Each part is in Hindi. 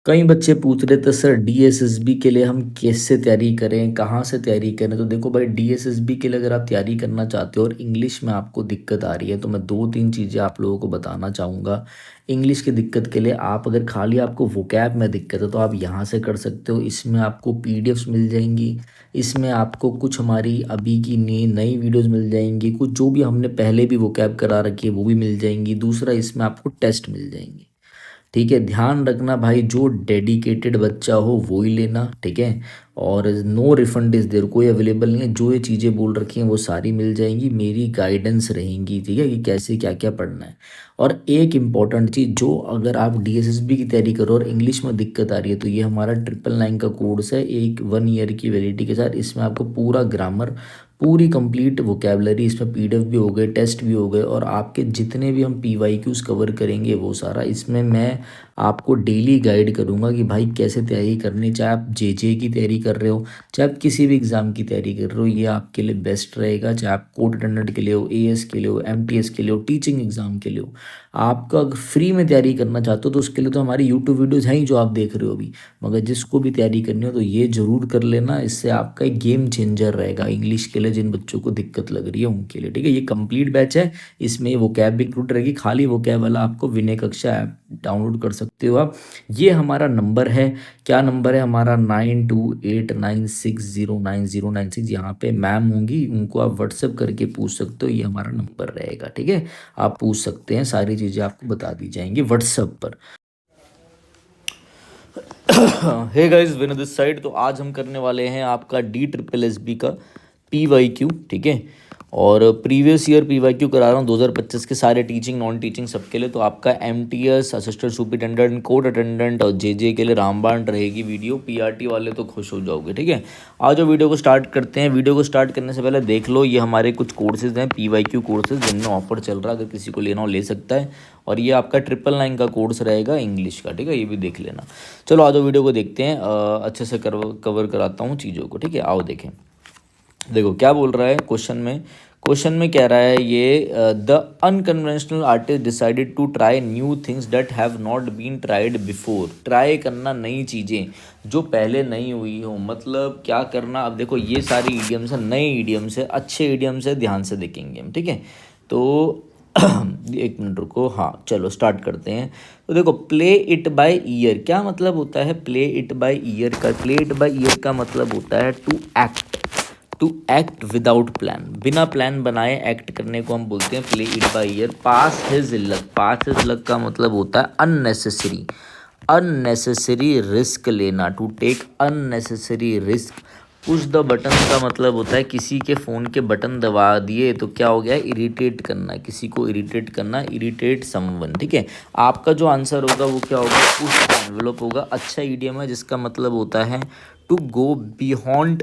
कई बच्चे पूछ रहे थे सर डीएसएसबी के लिए हम कैसे तैयारी करें, कहाँ से तैयारी करें। तो देखो भाई, डीएसएसबी के लिए अगर आप तैयारी करना चाहते हो और इंग्लिश में आपको दिक्कत आ रही है, तो मैं दो तीन चीज़ें आप लोगों को बताना चाहूँगा। इंग्लिश की दिक्कत के लिए आप अगर खाली आपको वोकैब में दिक्कत है तो आप यहाँ से कर सकते हो। इसमें आपको पीडीएफ्स मिल जाएंगी, इसमें आपको कुछ हमारी अभी की नई नई वीडियोस मिल जाएंगी, कुछ जो भी हमने पहले भी वोकैब करा रखी है वो भी मिल जाएंगी। दूसरा, इसमें आपको टेस्ट मिल जाएंगे। ठीक है, ध्यान रखना भाई, जो डेडिकेटेड बच्चा हो वो ही लेना। ठीक है, और नो रिफंड इज़ देयर, कोई अवेलेबल नहीं है। जो ये चीज़ें बोल रखी हैं वो सारी मिल जाएंगी, मेरी गाइडेंस रहेंगी। ठीक है, कि कैसे क्या क्या पढ़ना है। और एक इम्पॉर्टेंट चीज़, जो अगर आप डीएसएसबी की तैयारी करो और इंग्लिश में दिक्कत आ रही है, तो ये हमारा 999 का कोर्स है, एक 1 ईयर की वैलिडिटी के साथ। इसमें आपको पूरा ग्रामर, पूरी कंप्लीट वोकेबलरी, इसमें पीडीएफ भी हो गए, टेस्ट भी हो गए, और आपके जितने भी हम पीवाईक्यूज कवर करेंगे वो सारा इसमें मैं आपको डेली गाइड करूंगा कि भाई कैसे तैयारी करनी। चाहे आप जेजे की तैयारी कर रहे हो, चाहे आप किसी भी एग्ज़ाम की तैयारी कर रहे हो, ये आपके लिए बेस्ट रहेगा। चाहे आप कोर्ट अटेंडेंट के लिए हो, एएस के लिए हो, एमटीएस के लिए हो, टीचिंग एग्ज़ाम के लिए हो, आपका अगर फ्री में तैयारी करना चाहते हो तो उसके लिए तो हमारी यूट्यूब वीडियोज़ हैं ही जो आप देख रहे हो अभी। मगर जिसको भी तैयारी करनी हो तो ये ज़रूर कर लेना, इससे आपका एक गेम चेंजर रहेगा इंग्लिश के लिए, जिन बच्चों को दिक्कत लग रही है उनके लिए। ठीक है, ये कंप्लीट बैच है, इसमें वो कैब भी इंक्लूड रहेगी। खाली वो कैब वाला आपको विनय कक्षा ऐप डाउनलोड कर सकते हो आप। ये हमारा नंबर है, क्या नंबर है हमारा, 9289609096। यहाँ पे मैम होंगी, उनको आप व्हाट्सएप करके पूछ सकते हो, ये हमारा नंबर रहेगा। ठीक है, आप पूछ सकते हैं, सारी चीज़ें आपको बता दी जाएंगी व्हाट्सएप पर। Hey guys, Vinod this side. तो आज हम करने वाले हैं आपका DSSB का PYQ। ठीक है, और प्रीवियस ईयर PYQ करा रहा हूँ 2025 के सारे, टीचिंग नॉन टीचिंग सबके लिए। तो आपका MTS assistant superintendent, court attendant और जेजे के लिए रामबाण रहेगी वीडियो। पीआरटी वाले तो खुश हो जाओगे। ठीक है, आज जो वीडियो को स्टार्ट करते हैं। वीडियो को स्टार्ट करने से पहले देख लो, ये हमारे कुछ कोर्सेज हैं PYQ कोर्सेज, जिनमें ऑफर चल रहा है, अगर किसी को लेना हो ले सकता है। और ये आपका 999 का कोर्स रहेगा इंग्लिश का। ठीक है, ये भी देख लेना। चलो आज वीडियो को देखते हैं, अच्छे से कवर कराता हूँ चीज़ों को। ठीक है, आओ देखें। देखो क्या बोल रहा है क्वेश्चन में कह रहा है ये, the unconventional artist decided to try new things that have not been tried before. Try करना नई चीज़ें जो पहले नहीं हुई हो, मतलब क्या करना। अब देखो ये सारी ईडियम्स है, नए ईडियम्स है, अच्छे ईडियम्स है, ध्यान से देखेंगे हम। ठीक है, तो एक मिनट रुको, हाँ चलो स्टार्ट करते हैं। तो देखो, प्ले इट बाय ईयर क्या मतलब होता है। प्ले इट बाय ईयर का, प्ले इट बाय ईयर का मतलब होता है टू एक्ट विदाउट प्लान, बिना प्लान बनाए एक्ट करने को हम बोलते हैं play it by ear. Push his luck का मतलब होता है अननेसेसरी रिस्क लेना, to take unnecessary risk. Push the button का मतलब होता है किसी के फ़ोन के बटन दबा दिए तो क्या हो गया, इरिटेट करना, किसी को इरिटेट करना, इरिटेट समवन। ठीक है, आपका जो आंसर होगा वो क्या होगा, पुश एनवेलप होगा। अच्छा ईडियम है जिसका मतलब होता है टू गो बियॉन्ड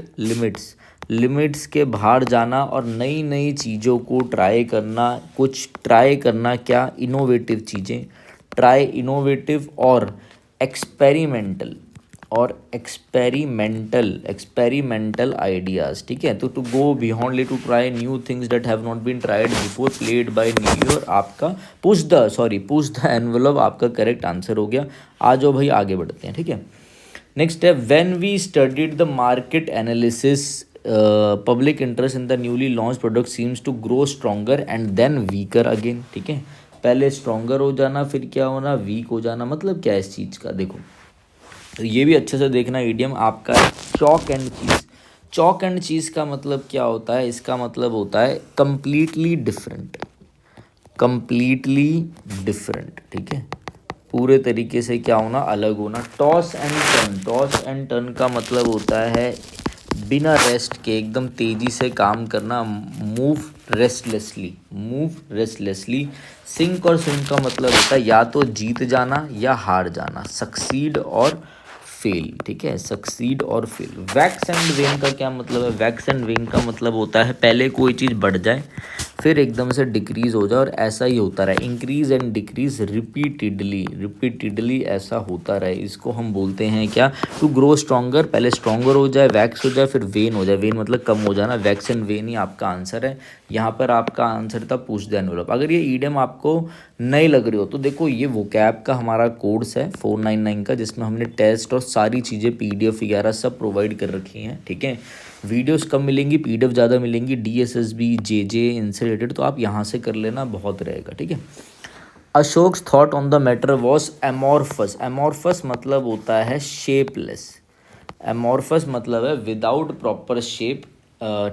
लिमिट्स के बाहर जाना और नई नई चीज़ों को ट्राई करना, कुछ ट्राई करना, क्या, इनोवेटिव चीज़ें, ट्राई इनोवेटिव और एक्सपेरिमेंटल एक्सपेरिमेंटल आइडियाज़। ठीक है, तो to go beyondly, to try new things that have not been tried before, played by new year. आपका पुश द एनवेलप आपका करेक्ट आंसर हो गया। आ जाओ भाई आगे बढ़ते हैं। ठीक है, नेक्स्ट है, when we studied the market analysis public interest in the newly launch product seems to grow stronger and then weaker again. ठीक है, पहले स्ट्रॉन्गर हो जाना, फिर क्या होना, वीक हो जाना। मतलब क्या है इस चीज़ का, देखो तो ये भी अच्छे से देखना ईडियम आपका है, चॉक एंड चीज़ का मतलब क्या होता है, इसका मतलब होता है कंप्लीटली डिफरेंट। ठीक है, पूरे तरीके से क्या होना, अलग होना। टॉस एंड टर्न का मतलब होता है बिना रेस्ट के एकदम तेज़ी से काम करना, मूव रेस्टलेसली। सिंक और स्विंग का मतलब होता है या तो जीत जाना या हार जाना, सक्सीड और फेल। ठीक है, सक्सीड और फेल। वैक्स एंड वेन का क्या मतलब है, वैक्स एंड वेन का मतलब होता है पहले कोई चीज़ बढ़ जाए, फिर एकदम से डिक्रीज हो जाए, और ऐसा ही होता रहे, इंक्रीज एंड डिक्रीज रिपीटेडली ऐसा होता रहे। इसको हम बोलते हैं क्या, टू ग्रो स्ट्रॉन्गर। पहले स्ट्रॉन्गर हो जाए, वैक्स हो जाए, फिर वेन हो जाए। वेन मतलब कम हो जाना, वैक्स एंड वेन ही आपका आंसर है। यहाँ पर आपका आंसर था पुश द एनवेलप। अगर ये ईडियम आपको नहीं लग रही हो तो देखो, ये वोकैब का हमारा कोर्स है 499 का, जिसमें हमने टेस्ट और सारी चीज़ें PDF वगैरह सब प्रोवाइड कर रखी हैं, ठीक है। वीडियोस कम मिलेंगी, PDF ज़्यादा मिलेंगी, DSSB JJ इनसे रिलेटेड, तो आप यहाँ से कर लेना, बहुत रहेगा, ठीक है। Ashoka's thought on the matter was amorphous. Amorphous मतलब होता है शेपलेस। एमॉर्फस मतलब है विदाउट प्रॉपर शेप,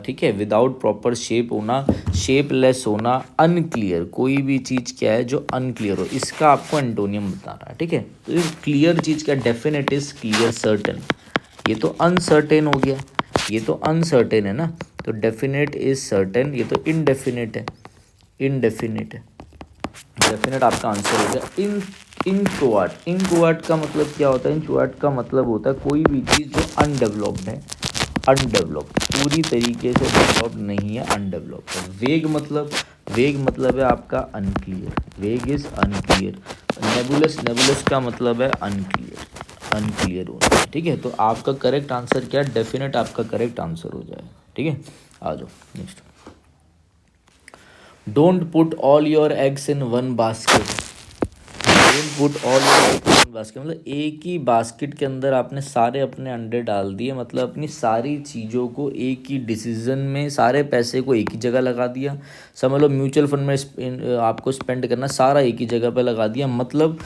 ठीक है, विदाउट प्रॉपर शेप होना, शेपलेस होना, अनक्लियर। कोई भी चीज़ क्या है जो अनक्लियर हो, इसका आपको एंटोनियम बताना है, ठीक है। तो ये क्लियर चीज़ क्या, डेफिनेट इज क्लियर, सर्टेन। ये तो अनसर्टेन हो गया, ये तो अनसर्टेन है ना, तो डेफिनेट इज सर्टेन। ये तो इनडेफिनेट है, इनडेफिनेट है। डेफिनेट आपका आंसर हो गया। इनकोआट। इनकोआट का मतलब क्या होता है, इनकोआट का मतलब होता है कोई भी चीज़ जो अनडेवलप्ड है, अनडेवलप्ड, पूरी तरीके से डेवलप्ड नहीं है, अनडेवलप्ड है। वेग मतलब है आपका अनक्लियर, वेग इज अनक्लियर। नेबुलस, नेबुलस का मतलब है अनक्लियर, अनक्लियर होना, ठीक है। तो आपका करेक्ट आंसर क्या है, डेफिनेट आपका करेक्ट आंसर हो जाए, ठीक है। आ जाओ next. Don't put all your eggs in one basket. Don't put all your eggs in one basket मतलब एक ही बास्केट के अंदर आपने सारे अपने अंडे डाल दिए, मतलब अपनी सारी चीज़ों को एक ही डिसीजन में, सारे पैसे को एक ही जगह लगा दिया। समझ लो म्यूचुअल फंड में आपको स्पेंड करना, सारा एक ही जगह पे लगा दिया। मतलब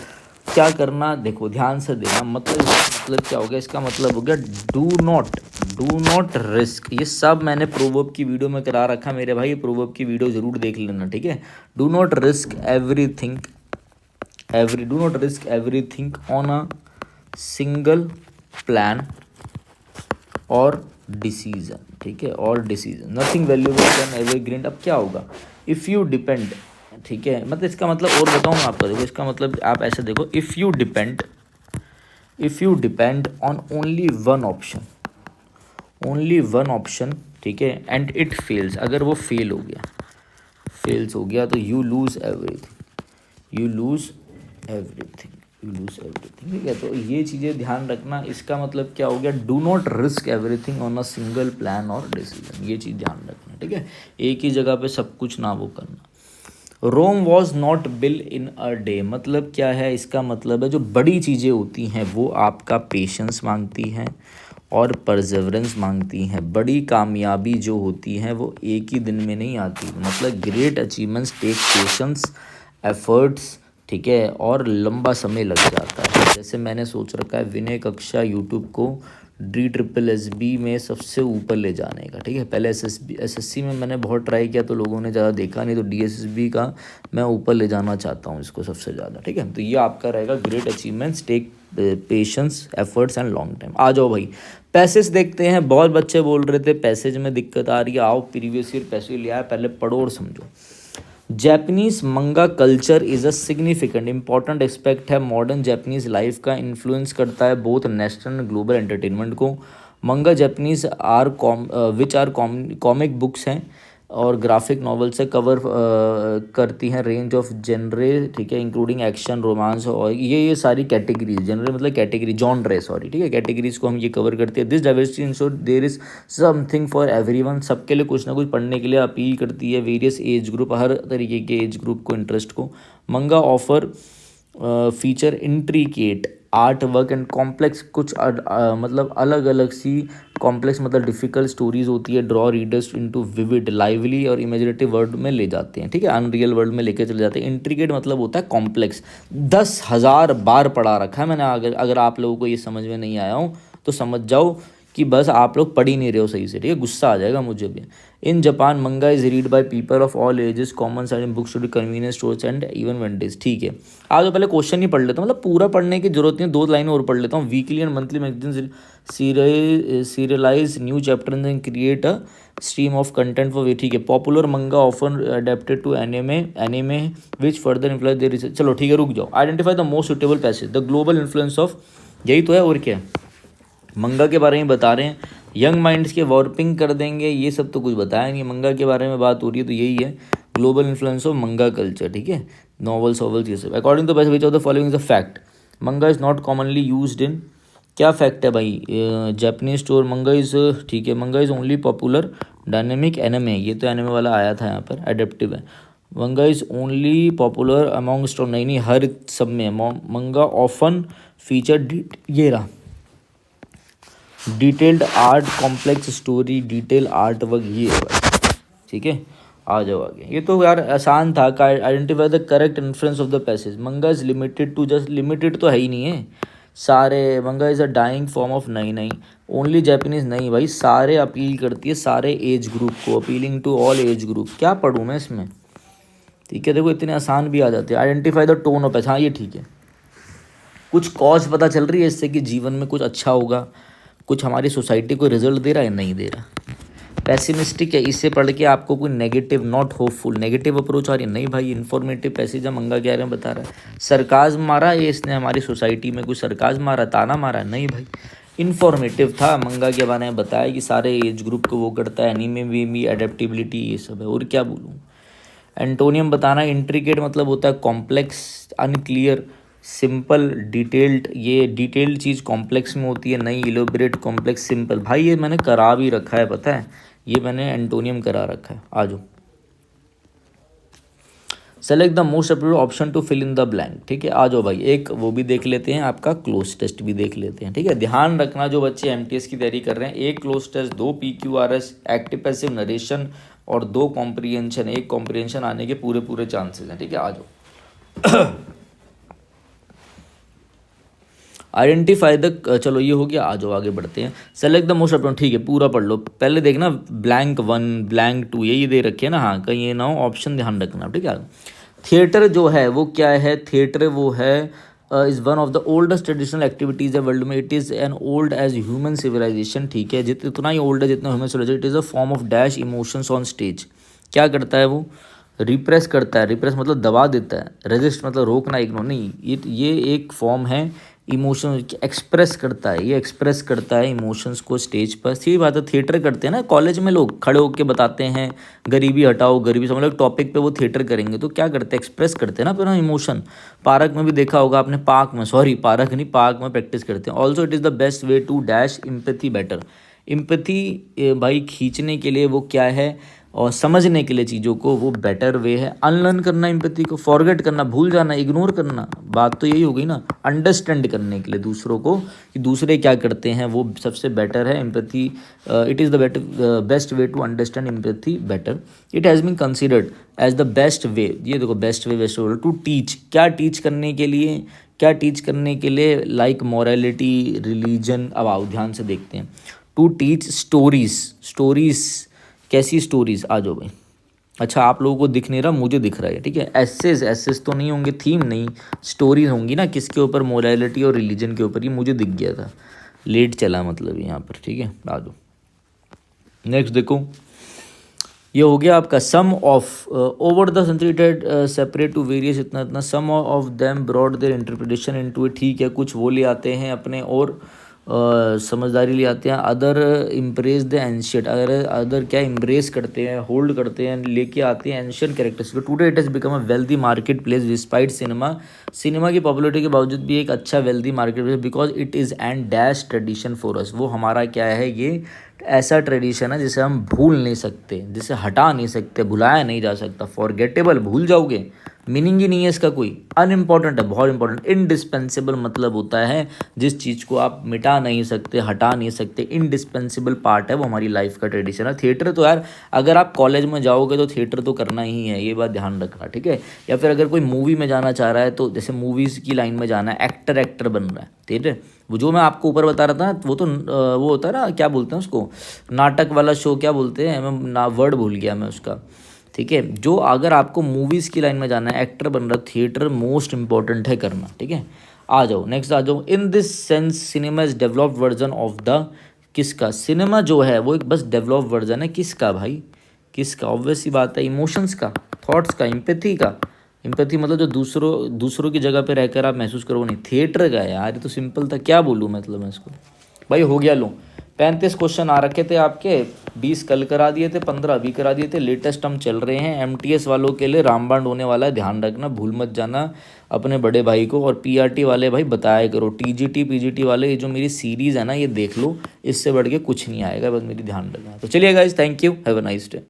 क्या करना, देखो ध्यान से देना, मतलब क्या हो गया, इसका मतलब हो गया डू नॉट रिस्क। ये सब मैंने प्रोवर्ब की वीडियो में करा रखा मेरे भाई, प्रोवर्ब की वीडियो ज़रूर देख लेना, ठीक है। Do not risk everything on a single plan और डिसीजन, ठीक है, और decision. Nothing valuable can ever green. अब क्या होगा, इफ़ यू डिपेंड, ठीक है, मतलब इसका मतलब और बताऊँ आपको, देखो इसका मतलब आप ऐसे देखो, if you depend on only one option, ठीक है, एंड इट फेल्स, अगर वो फेल्स हो गया तो यू लूज़ एवरीथिंग, ठीक है। तो ये चीज़ें ध्यान रखना। इसका मतलब क्या हो गया, do not risk everything on a single plan और डिसीजन, ये चीज़ ध्यान रखना, ठीक है। एक ही जगह पे सब कुछ ना वो करना। Rome was not built in a day मतलब क्या है, इसका मतलब है जो बड़ी चीज़ें होती हैं वो आपका पेशेंस मांगती हैं और परसेवरेंस मांगती हैं। बड़ी कामयाबी जो होती है वो एक ही दिन में नहीं आती, मतलब great achievements take patience, efforts, ठीक है, और लंबा समय लग जाता है। जैसे मैंने सोच रखा है विनय कक्षा यूट्यूब को DSSB में सबसे ऊपर ले जाने का, ठीक है। पहले SSC में मैंने बहुत ट्राई किया तो लोगों ने ज़्यादा देखा नहीं, तो DSSB का मैं ऊपर ले जाना चाहता हूँ इसको सबसे ज़्यादा, ठीक है। तो ये आपका रहेगा, great achievements take patience, efforts and long time. आ जाओ भाई, पैसेज देखते हैं। बहुत बच्चे बोल रहे थे पैसेज में दिक्कत आ रही है, आओ प्रीवियस ईयर पैसेज लिया है, पहले पढ़ो और समझो। जैपनीज मंगा culture is a significant important aspect है मॉडर्न जैपनीज लाइफ का, इन्फ्लुएंस करता है both national and global entertainment को। मंगा जैपनीज आर कॉमिक बुक्स हैं और ग्राफिक नॉवल से कवर करती हैं रेंज ऑफ जेनरे, ठीक है, इंक्लूडिंग एक्शन, रोमांस, और ये सारी कैटेगरीज, जेनरे मतलब कैटेगरी, जॉनरे सॉरी, ठीक है, कैटेगरीज को हम ये कवर करते हैं। This diversity ensure there is something for everyone, सबके लिए कुछ ना कुछ पढ़ने के लिए अपील करती है। वेरियस एज ग्रुप, हर तरीके के एज ग्रुप को, इंटरेस्ट को। मंगा offer feature intricate art work and complex, कुछ मतलब अलग अलग सी कॉम्प्लेक्स मतलब डिफ़िकल्ट स्टोरीज होती है। Draw readers into vivid, lively और इमेजिनेटिव वर्ल्ड में ले जाते हैं, ठीक है, अनरियल वर्ल्ड में लेके चले जाते हैं। इंट्रिकेट मतलब होता है कॉम्प्लेक्स। 10,000 बार पढ़ा रखा है मैंने। अगर आप लोगों को ये समझ में नहीं आया हो तो समझ जाओ कि बस आप लोग पढ़ ही नहीं रहे हो सही से, ठीक है, गुस्सा आ जाएगा मुझे भी। In Japan manga is read by people of all ages, common side in books to convenience stores and even vendings, ठीक है। आज तो पहले क्वेश्चन ही पढ़ लेता हूँ, मतलब पूरा पढ़ने की जरूरत नहीं, 2 लाइनें और पढ़ लेता हूँ। Weekly and monthly magazine serialize new chapter and create a stream of content for, ठीक है। Popular manga often adapted to anime which further influence their research. चलो ठीक है, रुक जाओ। Identify the most suitable passage, the global influence of, यही तो है और क्या। मंगा के बारे में बता रहे हैं, यंग माइंड्स के वॉर्पिंग कर देंगे, ये सब तो कुछ बताया नहीं। मंगा के बारे में बात हो रही है तो यही है, global influence of manga culture, ठीक है, नॉवेल्स वॉवल्स ये सब। According to best which of the following is a fact, manga is not commonly used in, क्या फैक्ट है भाई, जापानीज स्टोर मंगा इज़, ठीक है, मंगा is only popular dynamic anime, ये तो एनिमे वाला आया था यहाँ पर, एडेप्टिव है। मंगा is only popular among store, नहीं नहीं, हर सब में मंगा ऑफन फीचर, ये रहा detailed art, complex story, detail art work, ये है भाई, ठीक है। आ जाओ आगे, ये तो यार आसान था। Identify the correct influence of the passage, manga is limited to, just limited तो है ही नहीं है, सारे manga is a dying form of, नहीं नहीं, ओनली जापानीज नहीं भाई, सारे अपील करती है सारे एज ग्रुप को, appealing to all age group. क्या पढ़ूँ मैं इसमें, ठीक है, देखो इतने आसान भी आ जाते हैं। Identify the tone of passage, हाँ ये ठीक है, कुछ कॉज पता चल रही है इससे कि जीवन में कुछ अच्छा होगा, कुछ हमारी सोसाइटी को रिजल्ट दे रहा है, नहीं दे रहा। पैसिमिस्टिक है, इससे पढ़ के आपको कोई negative, not hopeful, negative approach आ रही है, नहीं भाई, इन्फॉर्मेटिव पैसेज मंगा कह रहे हैं, बता रहा है। सरकाज मारा है इसने हमारी सोसाइटी में, कुछ सरकाज मारा, ताना मारा, नहीं भाई, इन्फॉर्मेटिव था, मंगा के बारे में बताया कि सारे एज ग्रुप को वो करता है, एनीमे में भी एडेप्टिबिलिटी ये सब है, और क्या बोलूँ। एंटोनियम बताना, इंट्रिकेट मतलब होता है कॉम्प्लेक्स, अनक्लियर, सिंपल, डिटेल्ड, ये डिटेल्ड चीज़ कॉम्प्लेक्स में होती है, नहीं इलोबरेट, कॉम्प्लेक्स, सिंपल, भाई ये मैंने करा भी रखा है, पता है, ये मैंने एंटोनियम करा रखा है। आ जाओ, select the most appropriate option to fill in the blank, ठीक है। आ जाओ भाई, एक वो भी देख लेते हैं, आपका क्लोज टेस्ट भी देख लेते हैं, ठीक है। ध्यान रखना जो बच्चे एमटीएस की तैयारी कर रहे हैं, एक cloze test, 2 P Q R S, active passive narration, और 2 कॉम्प्रीहेंशन, 1 कॉम्प्रीहेंशन आने के पूरे पूरे चांसेस हैं, ठीक है। आ जाओ, आइडेंटिफाई द, चलो ये हो गया, आ जाओ आगे बढ़ते हैं। सेलेक्ट द मोस्ट अप्रोप्रिएट, ठीक है, पूरा पढ़ लो, पहले देखना ब्लैंक 1 ब्लैंक 2 यही दे रखे हैं ना, हाँ कहीं ये ना हो, ऑप्शन ध्यान रखना, ठीक है। थिएटर जो है वो क्या है, थिएटर वो है, is one of the oldest traditional activities है वर्ल्ड में, it is an old age human civilization, ठीक है, जितना ही ओल्ड है जितना human civilization, it is a form of dash emotions on stage, क्या करता है वो, रिप्रेस करता है, रिप्रेस मतलब दबा देता है, रेजिस्ट मतलब रोकना, इग्नोर नहीं, ये एक फॉर्म है, इमोशन एक्सप्रेस करता है, ये एक्सप्रेस करता है इमोशंस को स्टेज पर। सीधी बात है, थिएटर करते हैं ना कॉलेज में, लोग खड़े होकर बताते हैं गरीबी हटाओ, गरीबी समझ लो, टॉपिक पे वो थिएटर करेंगे तो क्या करते हैं, एक्सप्रेस करते हैं ना अपना इमोशन। पार्क में भी देखा होगा आपने, पार्क में, सॉरी पार्क नहीं, पार्क में प्रैक्टिस करते हैं। Also it is the best way to dash empathy better, empathy भाई खींचने के लिए वो क्या है, और समझने के लिए चीज़ों को वो बेटर वे है। अनलर्न करना एम्पैथी को, फॉरगेट करना, भूल जाना, इग्नोर करना, बात तो यही हो गई ना। अंडरस्टैंड करने के लिए दूसरों को कि दूसरे क्या करते हैं वो सबसे बेटर है empathy. It is the better best way to understand empathy better. It has been considered as the best way, ये देखो बेस्ट वे टू टीच, क्या टीच करने के लिए, क्या टीच करने के लिए, लाइक मॉरलिटी, रिलीजन। अब आओ ध्यान से देखते हैं, टू टीच स्टोरीज, स्टोरीज कैसी स्टोरीज, आ जाओ भाई। अच्छा आप लोगों को दिख नहीं रहा, मुझे दिख रहा है, ठीक है। एसेस, एसेस तो नहीं होंगे, थीम नहीं, स्टोरीज होंगी ना, किसके ऊपर, मोरालिटी और रिलीजन के ऊपर, ये मुझे दिख गया था, लेट चला मतलब यहाँ पर, ठीक है। आ जाओ नेक्स्ट देखो, ये हो गया आपका some of over the century separate to various, इतना इतना, some of them broad their interpretation into it, ठीक है, कुछ वो ले आते हैं अपने और समझदारी ले आते हैं। Other impress the ancient, other क्या इम्प्रेस करते हैं, होल्ड करते हैं, लेके आते हैं ancient characters. Today it has become a wealthy market place despite cinema, cinema की पॉपुलरिटी के बावजूद भी एक अच्छा wealthy market place, because it is and dash tradition for us, वो हमारा क्या है, ये ऐसा ट्रेडिशन है जिसे हम भूल नहीं सकते, जिसे हटा नहीं सकते, भुलाया नहीं जा सकता, फॉरगेटेबल, भूल जाओगे, मीनिंग ही नहीं है इसका कोई, अनइम्पॉर्टेंट है, बहुत इंपॉर्टेंट। इनडिस्पेंसिबल मतलब होता है जिस चीज़ को आप मिटा नहीं सकते, हटा नहीं सकते, इनडिस्पेंसिबल पार्ट है वो, हमारी लाइफ का ट्रेडिशन है। थिएटर तो यार अगर आप कॉलेज में जाओगे तो थिएटर तो करना ही है, ये बात ध्यान रखना, ठीक है। या फिर अगर कोई मूवी में जाना चाह रहा है तो जैसे मूवीज़ की लाइन में जाना है, एक्टर बन रहा है, ठीक है, वो जो मैं आपको ऊपर बता रहा था ना, वो तो वो होता है ना, क्या बोलते हैं उसको, नाटक वाला शो, क्या बोलते हैं, मैं ना वर्ड भूल गया मैं उसका, ठीक है। जो अगर आपको मूवीज़ की लाइन में जाना है, एक्टर बन रहा, थिएटर मोस्ट इंपॉर्टेंट है करना, ठीक है। आ जाओ नेक्स्ट, आ जाओ। In this sense cinema is developed version of the, किसका, सिनेमा जो है वो एक बस डेवलप वर्जन है, किसका भाई, किसका, ऑब्वियस सी बात है, इमोशंस का, थॉट्स का, एम्पैथी का। एम्पैथी मतलब जो दूसरों की जगह पे रहकर आप महसूस करो, नहीं, थिएटर का है यार, ये तो सिंपल था, क्या बोलूँ मतलब मैं इसको, भाई हो गया। लो 35 क्वेश्चन आ रखे थे आपके, 20 कल करा दिए थे, 15 अभी करा दिए थे। लेटेस्ट हम चल रहे हैं। एमटीएस वालों के लिए रामबाण होने वाला है, ध्यान रखना, भूल मत जाना अपने बड़े भाई को। और पीआरटी वाले भाई बताया करो, टीजीटी पीजीटी वाले, ये जो मेरी सीरीज़ है ना ये देख लो, इससे बढ़ के कुछ नहीं आएगा, बस मेरी ध्यान रखना। तो चलिए guys, thank you, have a nice day.